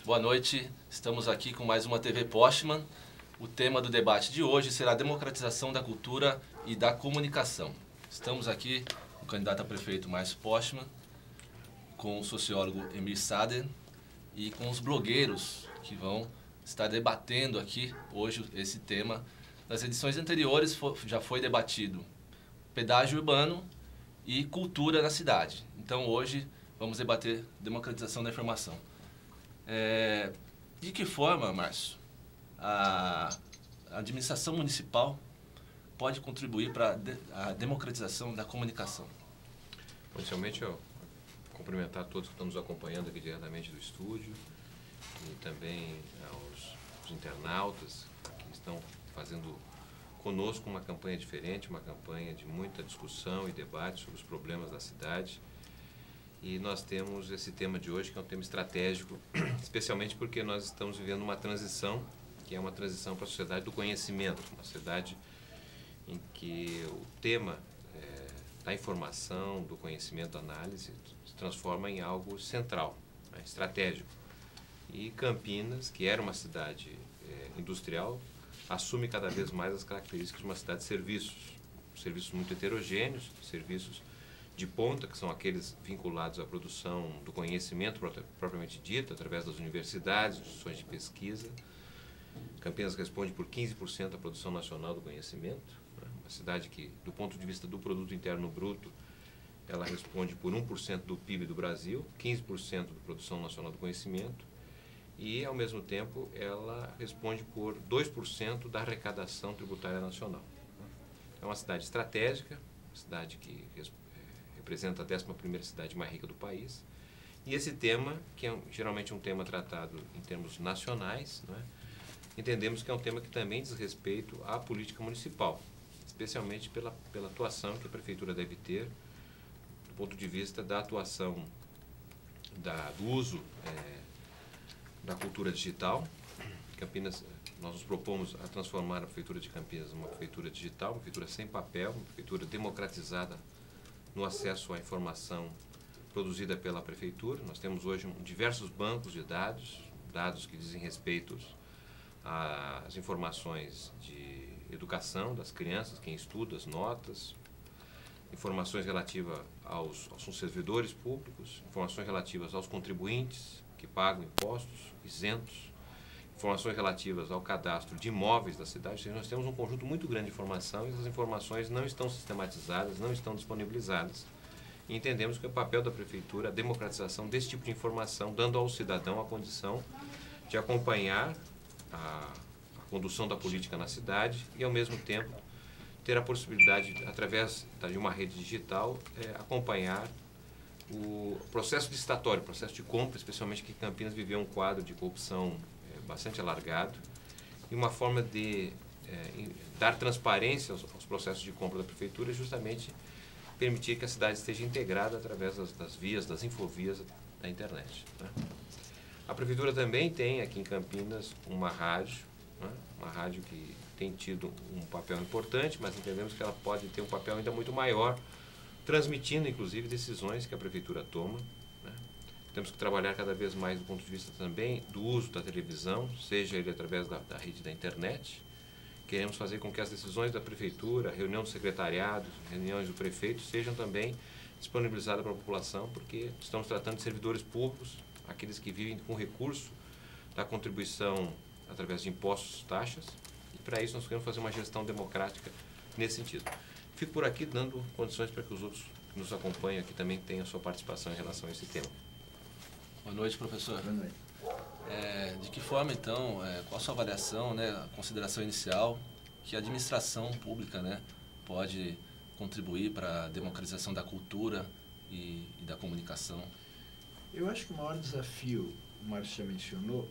Boa noite, estamos aqui com mais uma TV Postman. O tema do debate de hoje será a democratização da cultura e da comunicação. Estamos aqui com o candidato a prefeito Márcio Postman, com o sociólogo Emir Sader e com os blogueiros que vão estar debatendo aqui hoje esse tema. Nas edições anteriores já foi debatido pedágio urbano e cultura na cidade. Então hoje vamos debater democratização da informação. De que forma, Márcio, a administração municipal pode contribuir para a democratização da comunicação? Inicialmente, eu cumprimentar todos que estão nos acompanhando aqui diretamente do estúdio e também aos internautas que estão fazendo conosco uma campanha diferente, uma campanha de muita discussão e debate sobre os problemas da cidade. E nós temos esse tema de hoje, que é um tema estratégico, especialmente porque nós estamos vivendo uma transição, que é uma transição para a sociedade do conhecimento, uma sociedade em que o tema da informação, do conhecimento, da análise, se transforma em algo central, estratégico. E Campinas, que era uma cidade industrial, assume cada vez mais as características de uma cidade de serviços muito heterogêneos, serviços de ponta, que são aqueles vinculados à produção do conhecimento propriamente dito, através das universidades, instituições de pesquisa. Campinas responde por 15% da produção nacional do conhecimento, uma cidade que, do ponto de vista do produto interno bruto, ela responde por 1% do PIB do Brasil, 15% da produção nacional do conhecimento, e, ao mesmo tempo, ela responde por 2% da arrecadação tributária nacional. É uma cidade estratégica, uma cidade que representa a 11ª cidade mais rica do país. E esse tema, que é geralmente um tema tratado em termos nacionais, entendemos que é um tema que também diz respeito à política municipal, especialmente pela atuação que a Prefeitura deve ter, do ponto de vista da atuação do uso da cultura digital. Campinas, nós nos propomos a transformar a Prefeitura de Campinas numa prefeitura digital, uma prefeitura sem papel, uma prefeitura democratizada no acesso à informação produzida pela Prefeitura. Nós temos hoje diversos bancos de dados que dizem respeito às informações de educação das crianças, quem estuda, as notas, informações relativas aos servidores públicos, informações relativas aos contribuintes que pagam impostos, isentos, informações relativas ao cadastro de imóveis da cidade. Ou seja, nós temos um conjunto muito grande de informação e essas informações não estão sistematizadas, não estão disponibilizadas. E entendemos que é o papel da Prefeitura a democratização desse tipo de informação, dando ao cidadão a condição de acompanhar a condução da política na cidade e, ao mesmo tempo, ter a possibilidade, através de uma rede digital, acompanhar o processo licitatório, o processo de compra, especialmente que Campinas viveu um quadro de corrupção bastante alargado, e uma forma de dar transparência aos processos de compra da Prefeitura é justamente permitir que a cidade esteja integrada através das vias, das infovias da internet. A Prefeitura também tem aqui em Campinas uma rádio que tem tido um papel importante, mas entendemos que ela pode ter um papel ainda muito maior, transmitindo inclusive decisões que a Prefeitura toma. Temos que trabalhar cada vez mais do ponto de vista também do uso da televisão, seja ele através da rede da internet. Queremos fazer com que as decisões da Prefeitura, reunião do secretariado, reuniões do prefeito, sejam também disponibilizadas para a população, porque estamos tratando de servidores públicos, aqueles que vivem com recurso da contribuição através de impostos, taxas, e para isso nós queremos fazer uma gestão democrática nesse sentido. Fico por aqui dando condições para que os outros que nos acompanham aqui também tenham sua participação em relação a esse tema. Boa noite, professor. Boa noite. De que forma, então, qual a sua avaliação, a consideração inicial que a administração pública pode contribuir para a democratização da cultura e da comunicação? Eu acho que o maior desafio, o Márcio já mencionou,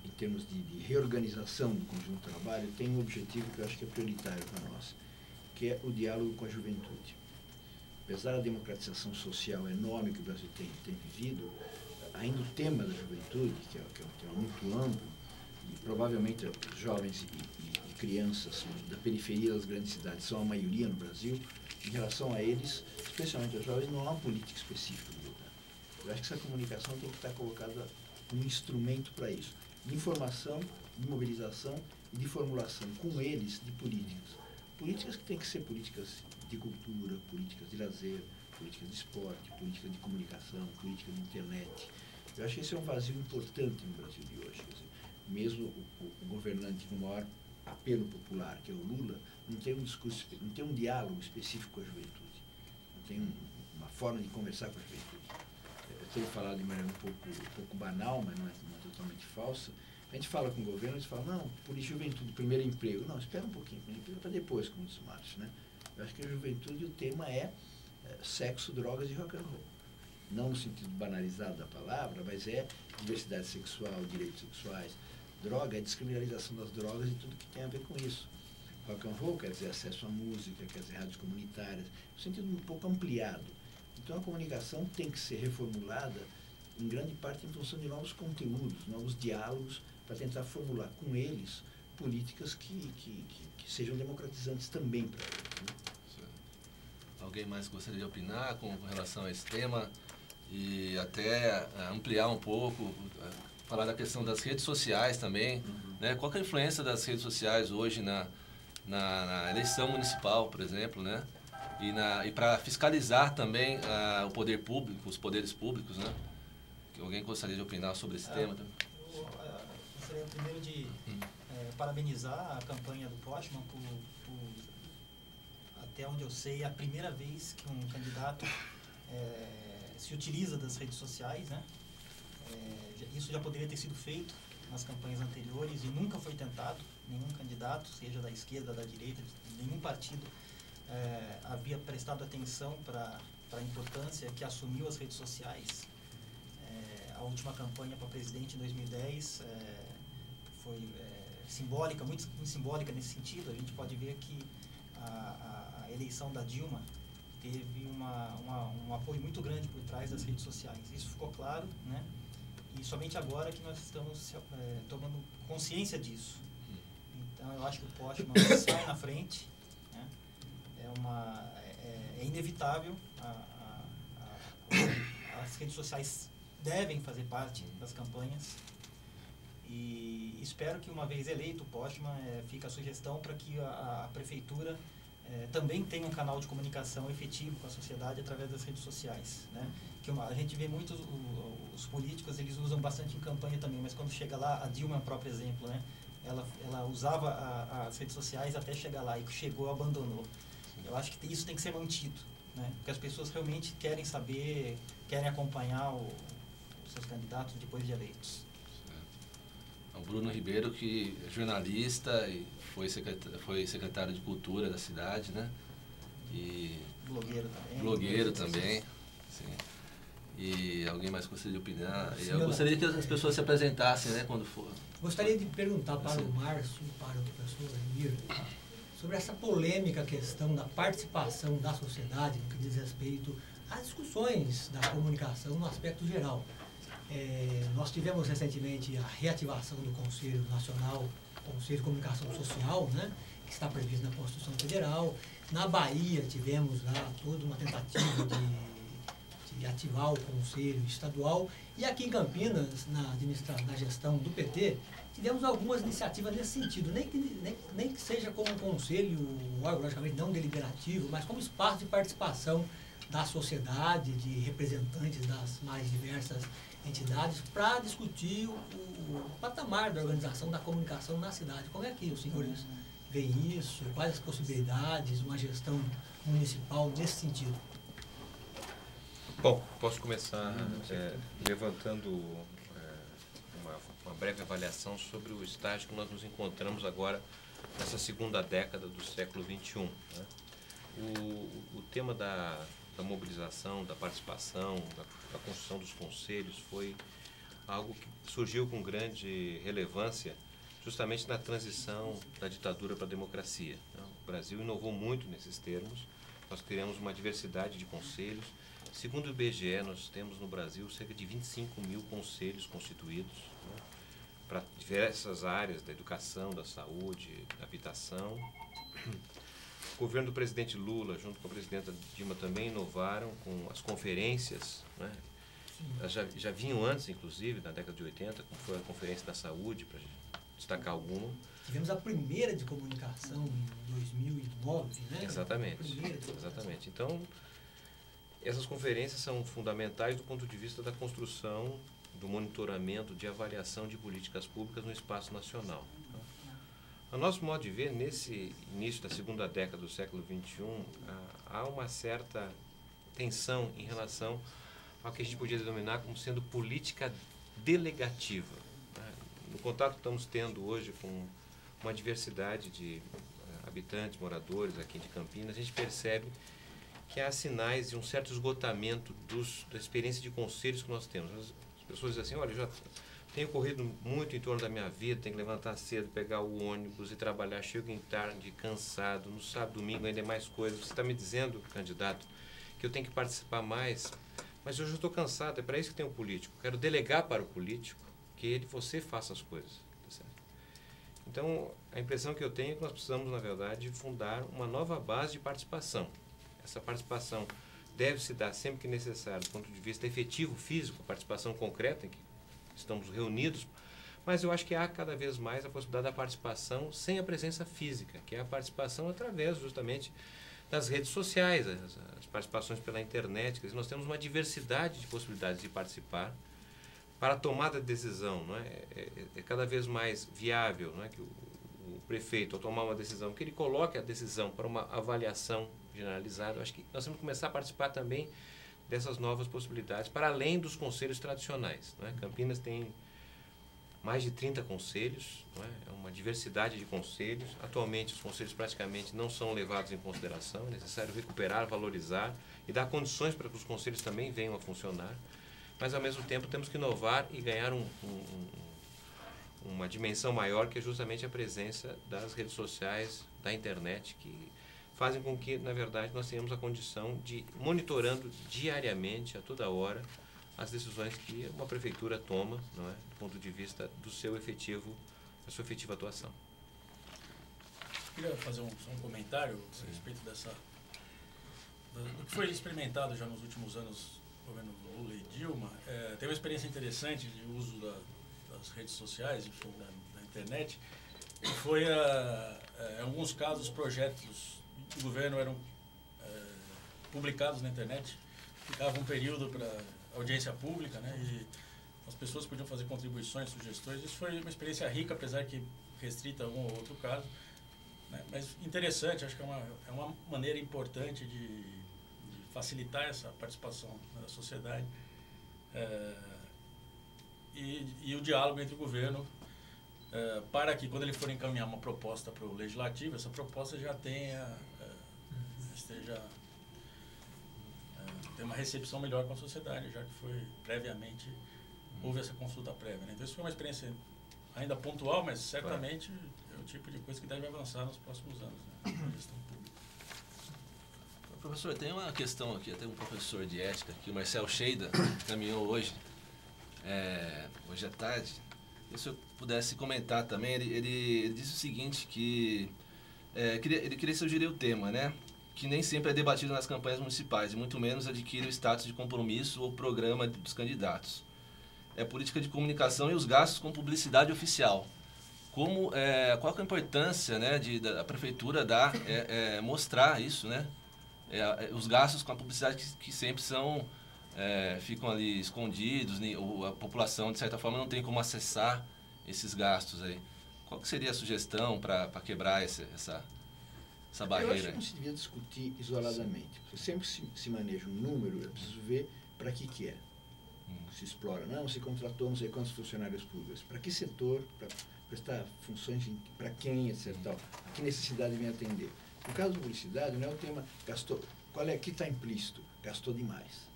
em termos de reorganização do conjunto de trabalho, tem um objetivo que eu acho que é prioritário para nós, que é o diálogo com a juventude. Apesar da democratização social enorme que o Brasil tem vivido, ainda o tema da juventude, que é um tema muito amplo, e provavelmente os jovens e crianças da periferia das grandes cidades são a maioria no Brasil, em relação a eles, especialmente aos jovens, não há uma política específica do governo. Eu acho que essa comunicação tem que estar colocada como instrumento para isso, de informação, de mobilização e de formulação com eles de políticas. Políticas que têm que ser políticas de cultura, políticas de lazer, políticas de esporte, políticas de comunicação, política de internet. Eu acho que esse é um vazio importante no Brasil de hoje. Quer dizer, mesmo o governante com o maior apelo popular, que é o Lula, não tem um discurso, não tem um diálogo específico com a juventude. Não tem uma forma de conversar com a juventude. Eu tenho falado de maneira um pouco banal, mas não é totalmente falsa. A gente fala com o governo, eles falam, não, política e juventude, primeiro emprego. Não, espera um pouquinho, primeiro emprego para depois, como disse o Márcio, né? Eu acho que a juventude, o tema é sexo, drogas e rock and roll. Não no sentido banalizado da palavra, mas é diversidade sexual, direitos sexuais. Droga é descriminalização das drogas e tudo que tem a ver com isso. Rock and roll quer dizer acesso à música, quer dizer rádios comunitárias, no sentido um pouco ampliado. Então a comunicação tem que ser reformulada, em grande parte em função de novos conteúdos, novos diálogos, para tentar formular com eles políticas que sejam democratizantes também para eles. Né? Alguém mais gostaria de opinar com relação a esse tema e até ampliar um pouco, falar da questão das redes sociais também, né? Qual que é a influência das redes sociais hoje na eleição municipal, por exemplo, né? E para fiscalizar também o poder público, os poderes públicos, né? Alguém gostaria de opinar sobre esse tema? Eu gostaria primeiro de parabenizar a campanha do Postman por, até onde eu sei, é a primeira vez que um candidato se utiliza das redes sociais, né? Isso já poderia ter sido feito nas campanhas anteriores e nunca foi tentado. Nenhum candidato, seja da esquerda, da direita, nenhum partido havia prestado atenção para a importância que assumiu as redes sociais. A última campanha para presidente em 2010 foi simbólica, muito simbólica nesse sentido. A gente pode ver que a eleição da Dilma teve um apoio muito grande por trás das redes sociais. Isso ficou claro, né? E somente agora que nós estamos tomando consciência disso. Então, eu acho que o Postman sai na frente, né? É inevitável, as redes sociais devem fazer parte das campanhas e espero que, uma vez eleito o Postman, fique a sugestão para que a prefeitura também tenha um canal de comunicação efetivo com a sociedade através das redes sociais, né? Que a gente vê muito os políticos, eles usam bastante em campanha também, mas quando chega lá, a Dilma é um próprio exemplo, né? Ela usava as redes sociais até chegar lá, e chegou, abandonou. Eu acho que isso tem que ser mantido, né? Porque as pessoas realmente querem saber, querem acompanhar os seus candidatos depois de eleitos. O Bruno Ribeiro, que é jornalista e foi secretário de Cultura da cidade, né? E blogueiro também. Sim. E alguém mais gostaria de opinar? Eu gostaria que as pessoas se apresentassem, né, quando for. Gostaria de perguntar para o Márcio e para o professor Emir sobre essa polêmica questão da participação da sociedade no que diz respeito às discussões da comunicação no aspecto geral. Nós tivemos recentemente a reativação do Conselho Nacional, Conselho de Comunicação Social, né, que está previsto na Constituição Federal. Na Bahia tivemos lá toda uma tentativa de ativar o Conselho Estadual. E aqui em Campinas, na gestão do PT, tivemos algumas iniciativas nesse sentido, nem que seja como um conselho, um órgão, logicamente não deliberativo, mas como espaço de participação da sociedade, de representantes das mais diversas entidades, para discutir o patamar da organização da comunicação na cidade. Como é que os senhores veem isso? Quais as possibilidades de uma gestão municipal nesse sentido? Bom, posso começar levantando uma breve avaliação sobre o estágio que nós nos encontramos agora nessa segunda década do século XXI. Né? O tema da mobilização, da participação, da construção dos conselhos foi algo que surgiu com grande relevância justamente na transição da ditadura para a democracia. Né? O Brasil inovou muito nesses termos, nós criamos uma diversidade de conselhos. Segundo o IBGE, nós temos no Brasil cerca de 25 mil conselhos constituídos, né, para diversas áreas da educação, da saúde, da habitação. O governo do presidente Lula, junto com a presidenta Dilma, também inovaram com as conferências, né, elas já vinham antes, inclusive, na década de 80, como foi a Conferência da Saúde, para destacar alguma. Tivemos a primeira de comunicação em 2009, né? Exatamente. Exatamente. Então, essas conferências são fundamentais do ponto de vista da construção, do monitoramento, de avaliação de políticas públicas no espaço nacional. A nosso modo de ver, nesse início da segunda década do século XXI, há uma certa tensão em relação ao que a gente podia denominar como sendo política delegativa. No contato que estamos tendo hoje com uma diversidade de habitantes, moradores aqui de Campinas, a gente percebe que há sinais de um certo esgotamento da experiência de conselhos que nós temos. As pessoas dizem assim, olha, eu já tenho corrido muito em torno da minha vida, tenho que levantar cedo, pegar o ônibus e trabalhar, chego em tarde, cansado, no sábado, domingo ainda é mais coisa. Você está me dizendo, candidato, que eu tenho que participar mais, mas eu já estou cansado, é para isso que tem o político. Quero delegar para o político que você faça as coisas. Tá certo? Então, a impressão que eu tenho é que nós precisamos, na verdade, fundar uma nova base de participação. Essa participação deve se dar sempre que necessário, do ponto de vista efetivo, físico, participação concreta, em que estamos reunidos, mas eu acho que há cada vez mais a possibilidade da participação sem a presença física, que é a participação através, justamente, das redes sociais, as participações pela internet. Quer dizer, nós temos uma diversidade de possibilidades de participar para a tomada de decisão. Não é? É cada vez mais viável, não é, que o prefeito, ao tomar uma decisão, que ele coloque a decisão para uma avaliação generalizada. Eu acho que nós temos que começar a participar também dessas novas possibilidades, para além dos conselhos tradicionais. Não é? Campinas tem mais de 30 conselhos, não é? É uma diversidade de conselhos. Atualmente, os conselhos praticamente não são levados em consideração. É necessário recuperar, valorizar e dar condições para que os conselhos também venham a funcionar. Mas, ao mesmo tempo, temos que inovar e ganhar uma dimensão maior, que é justamente a presença das redes sociais, da internet, que fazem com que, na verdade, nós tenhamos a condição de, monitorando diariamente, a toda hora, as decisões que uma prefeitura toma, não é, do ponto de vista do seu efetivo, da sua efetiva atuação. Eu queria fazer só um comentário a respeito do que foi experimentado já nos últimos anos no governo Lula e Dilma. Teve uma experiência interessante de uso das redes sociais, enfim, da internet, e foi, em alguns casos, projetos do governo eram publicados na internet, ficava um período para audiência pública, né, e as pessoas podiam fazer contribuições, sugestões. Isso foi uma experiência rica, apesar que restrita a um ou outro caso, né, mas interessante. Acho que é uma maneira importante de facilitar essa participação, né, da sociedade, e o diálogo entre o governo, para que, quando ele for encaminhar uma proposta para o legislativo, essa proposta já tenha uma recepção melhor com a sociedade, já que foi previamente, houve essa consulta prévia, né? Então isso foi uma experiência ainda pontual, mas certamente é o tipo de coisa que deve avançar nos próximos anos, né, na gestão pública. Professor, tem uma questão aqui, tem um professor de ética que o Marcel Sheida caminhou hoje à tarde. Se eu pudesse comentar também, ele disse o seguinte, que ele queria sugerir o tema, né? Que nem sempre é debatido nas campanhas municipais, e muito menos adquire o status de compromisso ou programa dos candidatos. É política de comunicação e os gastos com publicidade oficial. Qual que é a importância, né, da prefeitura mostrar isso, né? Os gastos com a publicidade que sempre ficam ali escondidos, ou a população, de certa forma, não tem como acessar esses gastos aí. Qual que seria a sugestão para quebrar essa barreira? Eu acho que não se devia discutir isoladamente. Porque sempre se maneja um número, é preciso ver para que é. Se explora, não, se contratou não sei quantos funcionários públicos. Para que setor, para prestar funções, para quem, etc. A que necessidade vem atender. No caso da publicidade, não é o tema gastou. Que está implícito? Gastou demais.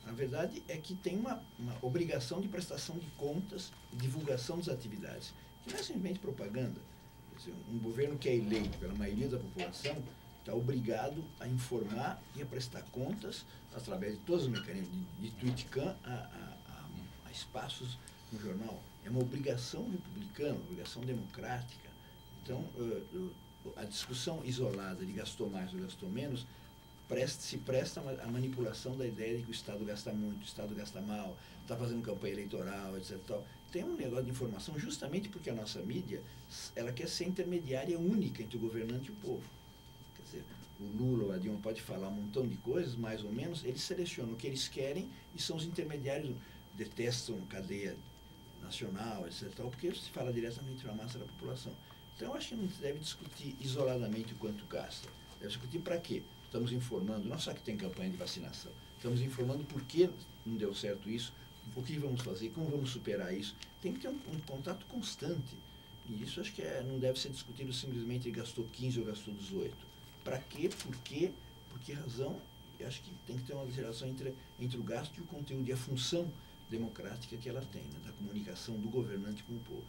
Na verdade, é que tem uma obrigação de prestação de contas e divulgação das atividades, que não é simplesmente propaganda. Quer dizer, um governo que é eleito pela maioria da população está obrigado a informar e a prestar contas através de todos os mecanismos, de Twitcam a espaços no jornal. É uma obrigação republicana, uma obrigação democrática. Então, a discussão isolada de gastou mais ou gastou menos se presta a manipulação da ideia de que o Estado gasta muito, o Estado gasta mal, está fazendo campanha eleitoral, etc. Tal. Tem um negócio de informação justamente porque a nossa mídia ela quer ser intermediária única entre o governante e o povo. Quer dizer, o Lula ou a Dilma pode falar um montão de coisas, mais ou menos, eles selecionam o que eles querem e são os intermediários, detestam cadeia nacional, etc. Tal, porque se fala diretamente para a massa da população. Então, eu acho que não se deve discutir isoladamente o quanto gasta. Deve discutir para quê? Estamos informando, não só que tem campanha de vacinação, estamos informando por que não deu certo isso, o que vamos fazer, como vamos superar isso. Tem que ter um contato constante. E isso acho que não deve ser discutido simplesmente ele gastou 15 ou gastou 18. Para quê? Por que razão? Eu acho que tem que ter uma relação entre o gasto e o conteúdo e a função democrática que ela tem, né, da comunicação do governante com o povo.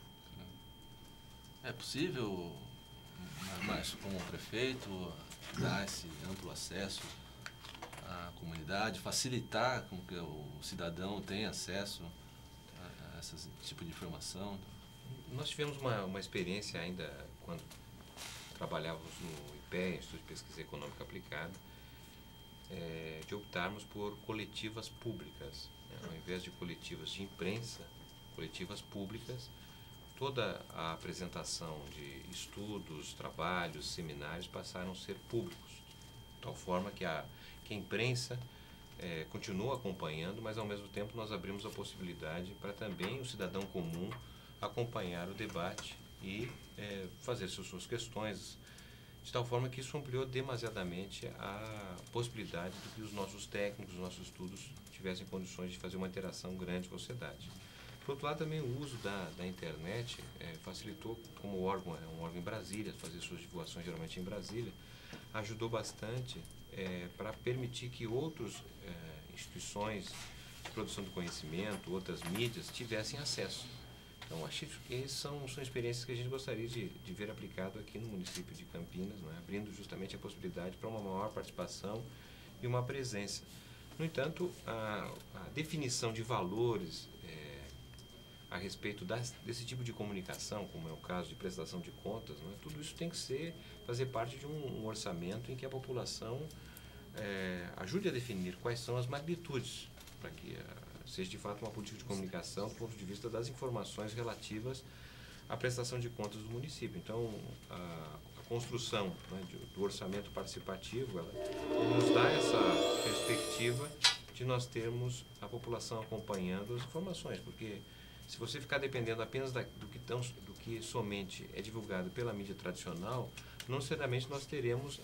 É possível, mas como prefeito, dar esse amplo acesso à comunidade, facilitar com que o cidadão tenha acesso a esse tipo de informação? Nós tivemos uma experiência ainda quando trabalhávamos no IPE, Instituto de Pesquisa Econômica Aplicada, de optarmos por coletivas públicas, né? Ao invés de coletivas de imprensa, coletivas públicas. Toda a apresentação de estudos, trabalhos, seminários passaram a ser públicos, de tal forma que a imprensa continua acompanhando, mas ao mesmo tempo nós abrimos a possibilidade para também o cidadão comum acompanhar o debate e fazer suas questões, de tal forma que isso ampliou demasiadamente a possibilidade de que os nossos técnicos, os nossos estudos tivessem condições de fazer uma interação grande com a sociedade. Por outro lado, também o uso da internet facilitou, como o órgão é um órgão em Brasília, fazer suas divulgações geralmente em Brasília, ajudou bastante para permitir que outras instituições de produção de conhecimento, outras mídias, tivessem acesso. Então, acho que são experiências que a gente gostaria de ver aplicado aqui no município de Campinas, não é? Abrindo justamente a possibilidade para uma maior participação e uma presença. No entanto, a definição de valores a respeito desse tipo de comunicação, como é o caso de prestação de contas, não é? Tudo isso tem que fazer parte de um orçamento em que a população ajude a definir quais são as magnitudes, para que seja de fato uma política de comunicação do ponto de vista das informações relativas à prestação de contas do município. Então, a construção, né, do orçamento participativo, ela nos dá essa perspectiva de nós termos a população acompanhando as informações, porque se você ficar dependendo apenas do que somente é divulgado pela mídia tradicional, não necessariamente nós teremos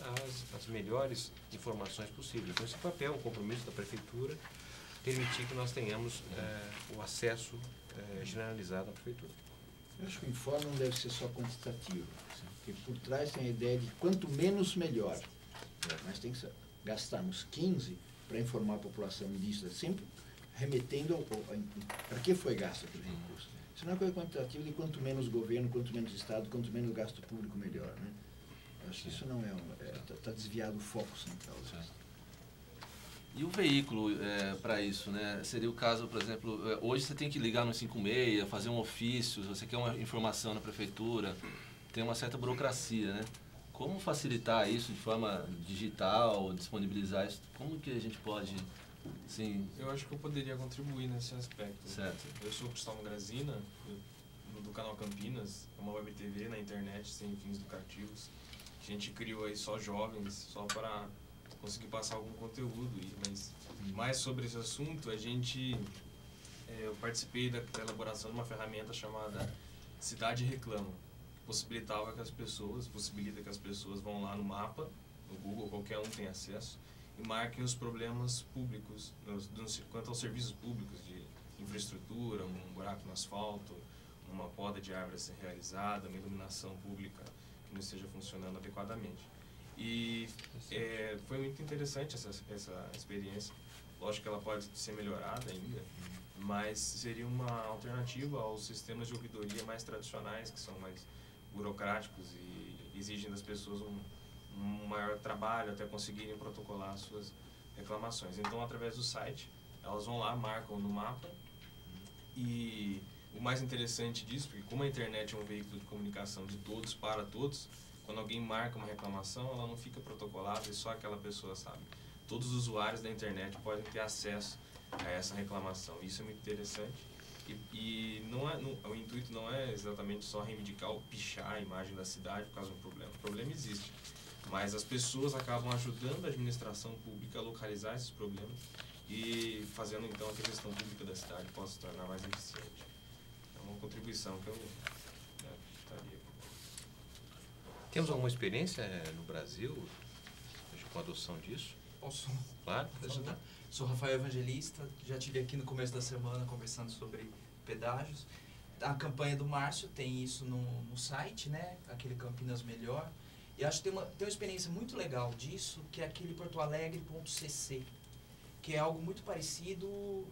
as melhores informações possíveis. Então, esse papel, um compromisso da Prefeitura, permitir que nós tenhamos o acesso generalizado à Prefeitura. Eu acho que o informe não deve ser só quantitativo, porque por trás tem a ideia de quanto menos, melhor. Mas tem que gastarmos 15 para informar a população disso, sempre remetendo para que foi gasto aquele recurso. Isso não é uma coisa quantitativa de quanto menos governo, quanto menos Estado, quanto menos gasto público, melhor. Né? Eu acho que isso não está desviado o foco central. E o veículo para isso, né? Seria o caso, por exemplo, hoje você tem que ligar no 56, fazer um ofício, você quer uma informação na prefeitura, tem uma certa burocracia, né? Como facilitar isso de forma digital, disponibilizar isso? Como que a gente pode, sim? Eu acho que eu poderia contribuir nesse aspecto. Certo. Eu sou Cristóvão Grazina, do canal Campinas, é uma web TV na internet, sem fins lucrativos. A gente criou aí só jovens, só para conseguir passar algum conteúdo. Mas mais sobre esse assunto, eu participei da elaboração de uma ferramenta chamada Cidade Reclama, que possibilita que as pessoas vão lá no mapa, no Google, qualquer um tem acesso, e marquem os problemas públicos, quanto aos serviços públicos de infraestrutura, um buraco no asfalto, uma poda de árvore a ser realizada, uma iluminação pública que não esteja funcionando adequadamente. E foi muito interessante essa experiência. Lógico que ela pode ser melhorada ainda, mas seria uma alternativa aos sistemas de ouvidoria mais tradicionais, que são mais burocráticos e exigem das pessoas um maior trabalho até conseguirem protocolar as suas reclamações. Então, através do site, elas vão lá, marcam no mapa, e o mais interessante disso, porque como a internet é um veículo de comunicação de todos para todos, quando alguém marca uma reclamação, ela não fica protocolada e só aquela pessoa sabe. todos os usuários da internet podem ter acesso a essa reclamação. Isso é muito interessante. E o intuito não é exatamente só reivindicar ou pichar a imagem da cidade por causa de um problema. O problema existe, mas as pessoas acabam ajudando a administração pública a localizar esses problemas e fazendo então que a gestão pública da cidade possa se tornar mais eficiente. É uma contribuição que eu estaria. Temos alguma experiência no Brasil com a adoção disso? Posso Claro. ajudar? Sou Rafael Evangelista, já estive aqui no começo da semana conversando sobre pedágios. A campanha do Márcio tem isso no site, né? Aquele Campinas Melhor. E acho que tem uma experiência muito legal disso, que é aquele portoalegre.cc, que é algo muito parecido,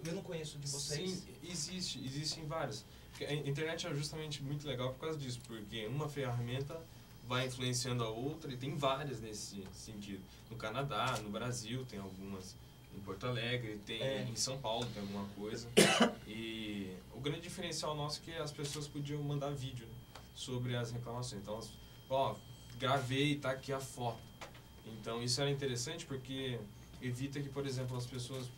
eu não conheço de vocês. Sim, existem várias. A internet é justamente muito legal por causa disso, porque uma ferramenta vai influenciando a outra, e tem várias nesse sentido. No Canadá, no Brasil, tem algumas. Em Porto Alegre, tem em São Paulo tem alguma coisa. E o grande diferencial nosso é que as pessoas podiam mandar vídeo, né, sobre as reclamações. Então, gravei, tá aqui a foto. Então, isso era interessante porque evita que, por exemplo, as pessoas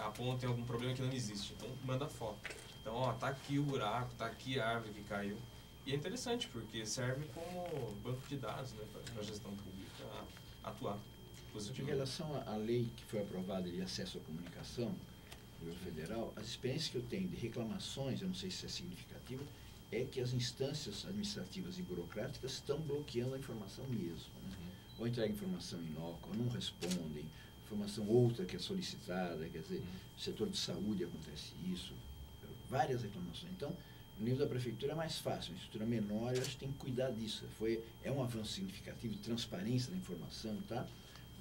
apontem algum problema que não existe. Então, manda foto. Então, tá aqui o buraco, tá aqui a árvore que caiu. E é interessante porque serve como banco de dados, né, para a gestão pública atuar. Em relação à lei que foi aprovada de acesso à comunicação do governo federal, as experiências que eu tenho de reclamações, eu não sei se é significativa, é que as instâncias administrativas e burocráticas estão bloqueando a informação mesmo, né? Ou entregam informação inócua, ou não respondem, informação outra que é solicitada, quer dizer, no setor de saúde acontece isso, várias reclamações. Então, no nível da prefeitura é mais fácil, uma estrutura menor, eu acho que tem que cuidar disso. É um avanço significativo de transparência da informação, tá?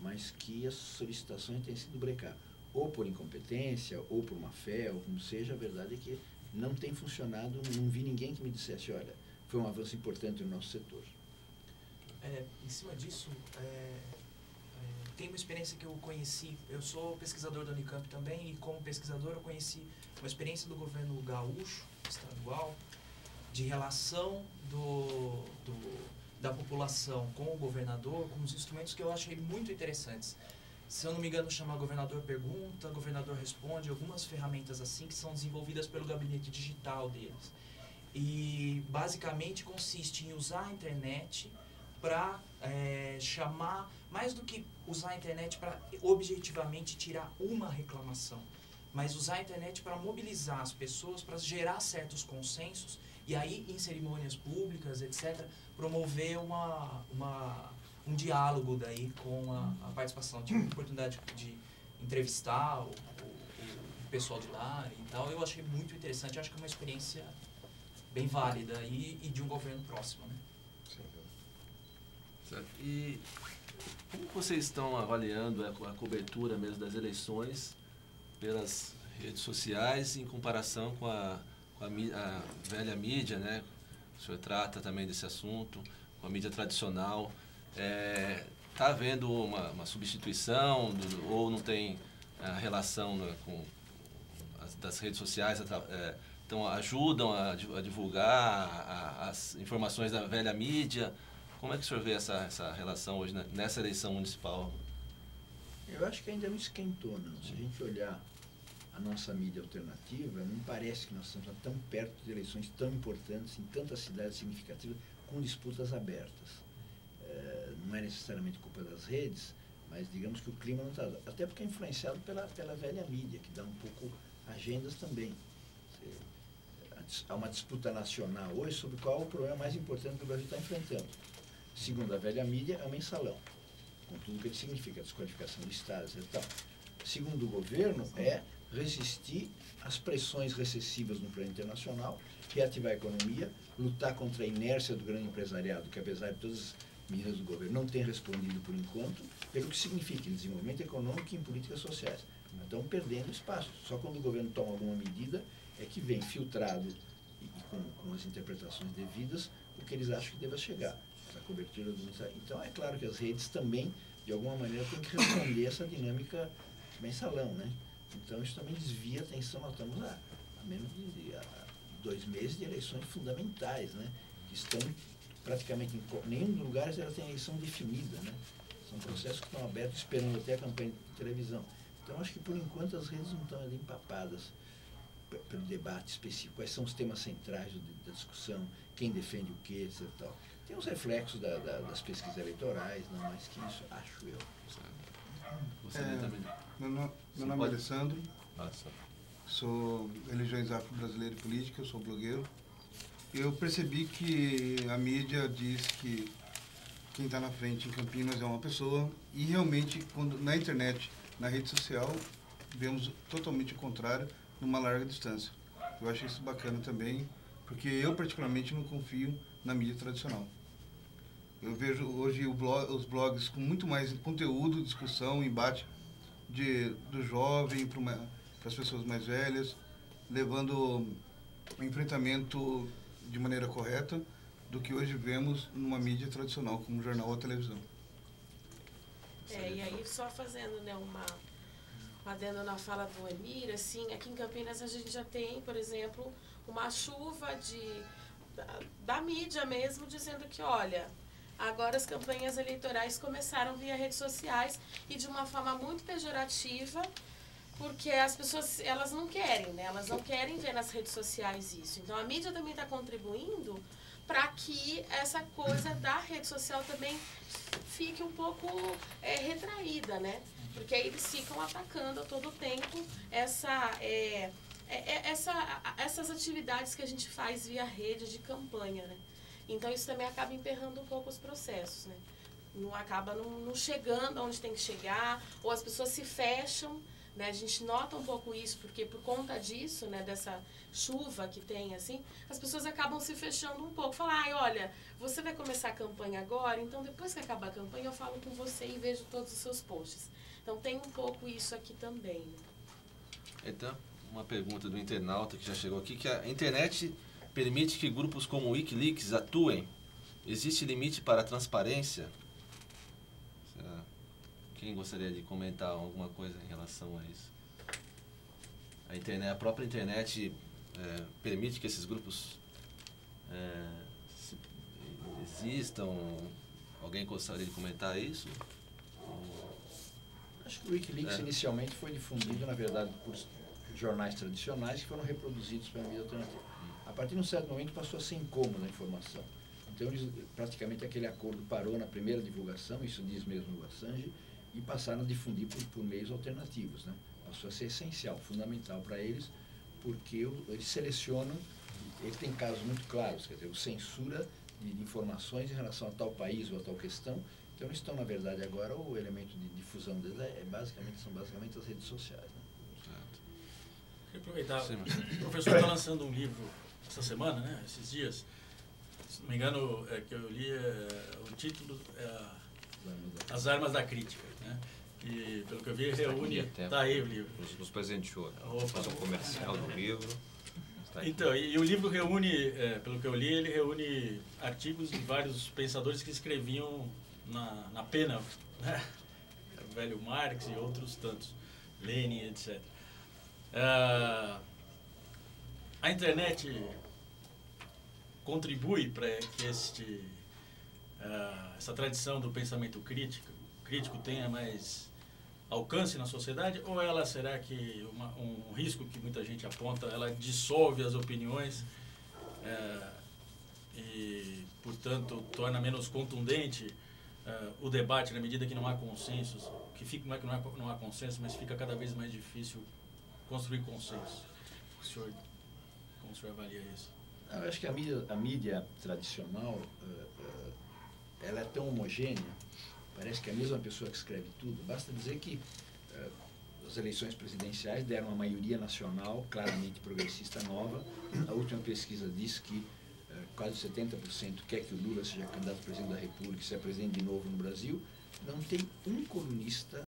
Mas que as solicitações têm sido brecar, ou por incompetência, ou por má fé, ou como seja. A verdade é que não tem funcionado, não vi ninguém que me dissesse, olha, foi um avanço importante no nosso setor. Em cima disso, tem uma experiência que eu conheci, eu sou pesquisador da Unicamp também, e como pesquisador eu conheci uma experiência do governo gaúcho, estadual, de relação da população com o governador, com os instrumentos que eu achei muito interessantes. Se eu não me engano, chama Governador Pergunta, Governador Responde, algumas ferramentas assim que são desenvolvidas pelo gabinete digital deles. E basicamente consiste em usar a internet para chamar, mais do que usar a internet para objetivamente tirar uma reclamação, mas usar a internet para mobilizar as pessoas, para gerar certos consensos, e aí em cerimônias públicas, etc., promover um diálogo daí com a participação. Tive a oportunidade de entrevistar o pessoal de lá e tal. Eu achei muito interessante, acho que é uma experiência bem válida e de um governo próximo, né? Certo. E como vocês estão avaliando a cobertura mesmo das eleições pelas redes sociais em comparação com a velha mídia, né? O senhor trata também desse assunto, com a mídia tradicional. Está havendo uma substituição ou não tem a relação, né, com das redes sociais? Então ajudam a divulgar as informações da velha mídia? Como é que o senhor vê essa relação hoje, né, nessa eleição municipal? Eu acho que ainda não esquentou, não. Se a gente olhar a nossa mídia alternativa, não parece que nós estamos tão perto de eleições tão importantes em tantas cidades significativas com disputas abertas. Não é necessariamente culpa das redes, mas digamos que o clima não está... Até porque é influenciado pela velha mídia, que dá um pouco agendas também. Há uma disputa nacional hoje sobre qual é o problema mais importante que o Brasil está enfrentando. Segundo a velha mídia, é o mensalão, com tudo o que ele significa, a desqualificação de estados e tal. Segundo o governo, é resistir às pressões recessivas no plano internacional, reativar a economia, lutar contra a inércia do grande empresariado, que apesar de todas as medidas do governo não tem respondido por enquanto, pelo que significa em desenvolvimento econômico e em políticas sociais. Estão perdendo espaço. Só quando o governo toma alguma medida é que vem filtrado e com as interpretações devidas o que eles acham que deva chegar. Essa cobertura do... Então é claro que as redes também, de alguma maneira, têm que responder essa dinâmica mensalão, né? Então isso também desvia a atenção. Nós estamos a menos de 2 meses de eleições fundamentais, né? Que estão praticamente em nenhum dos lugares ela tem eleição definida, né? São processos que estão abertos esperando até a campanha de televisão. Então, acho que, por enquanto, as redes não estão ali empapadas pelo debate específico. Quais são os temas centrais da discussão, quem defende o quê, etc. Tal. Tem os reflexos das pesquisas eleitorais, não mais que isso, acho eu. Você também. Meu nome é Alessandro, Nossa. sou religiões afro-brasileira e política, eu sou blogueiro. Eu percebi que a mídia diz que quem está na frente em Campinas é uma pessoa e realmente, quando na internet, na rede social, vemos totalmente o contrário, numa larga distância. Eu acho isso bacana também, porque eu particularmente não confio na mídia tradicional. Eu vejo hoje os blogs com muito mais conteúdo, discussão, embate do jovem para as pessoas mais velhas, levando o enfrentamento de maneira correta do que hoje vemos numa mídia tradicional, como o jornal ou a televisão. E aí só fazendo, né, adendo na fala do Emir, assim, aqui em Campinas a gente já tem, por exemplo, uma chuva da mídia mesmo, dizendo que, olha, agora as campanhas eleitorais começaram via redes sociais e de uma forma muito pejorativa, porque as pessoas, elas não querem, né? Elas não querem ver nas redes sociais isso. Então a mídia também está contribuindo para que essa coisa da rede social também fique um pouco retraída, né? Porque aí eles ficam atacando a todo tempo essas atividades que a gente faz via rede de campanha, né? Então isso também acaba emperrando um pouco os processos, né? Acaba não chegando onde tem que chegar, ou as pessoas se fecham, né? A gente nota um pouco isso, porque por conta disso, né, dessa chuva que tem, assim, as pessoas acabam se fechando um pouco. Falar, olha, você vai começar a campanha agora, então depois que acabar a campanha eu falo com você e vejo todos os seus posts. Então tem um pouco isso aqui também, né? Então, uma pergunta do internauta que já chegou aqui, que a internet permite que grupos como o Wikileaks atuem? Existe limite para a transparência? Quem gostaria de comentar alguma coisa em relação a isso? A própria internet permite que esses grupos existam? Alguém gostaria de comentar isso? Acho que o Wikileaks inicialmente foi difundido, na verdade, por jornais tradicionais que foram reproduzidos pela mídia alternativa. A partir de um certo momento passou a ser incômoda a informação. Então, praticamente aquele acordo parou na primeira divulgação, isso diz mesmo o Assange, e passaram a difundir por meios alternativos, né? Passou a ser essencial, fundamental para eles, porque eles selecionam, eles têm casos muito claros, quer dizer, censura de informações em relação a tal país ou a tal questão. Então, eles estão, na verdade, agora, o elemento de difusão deles são basicamente as redes sociais, né? Queria aproveitar, o professor está lançando um livro essa semana, né, esses dias, se não me engano, que eu li, o título é As Armas da Crítica, né? E, pelo que eu vi, reúne... Está aí o livro. Nos presenteou. Faz um comercial do livro. Então, e o livro reúne, pelo que eu li, ele reúne artigos de vários pensadores que escreviam na pena, né? O velho Marx e outros tantos, Lenin, etc. A internet contribui para que essa tradição do pensamento crítico tenha mais alcance na sociedade, ou ela, será que um risco que muita gente aponta, ela dissolve as opiniões e, portanto, torna menos contundente o debate na medida que não há consensos, não é que não há consenso, mas fica cada vez mais difícil construir consenso. Como o senhor avalia isso? Eu acho que a mídia tradicional, ela é tão homogênea, parece que é a mesma pessoa que escreve tudo. Basta dizer que as eleições presidenciais deram uma maioria nacional claramente progressista nova. A última pesquisa diz que quase 70% quer que o Lula seja candidato a presidente da República e seja presidente de novo no Brasil. Não tem um colunista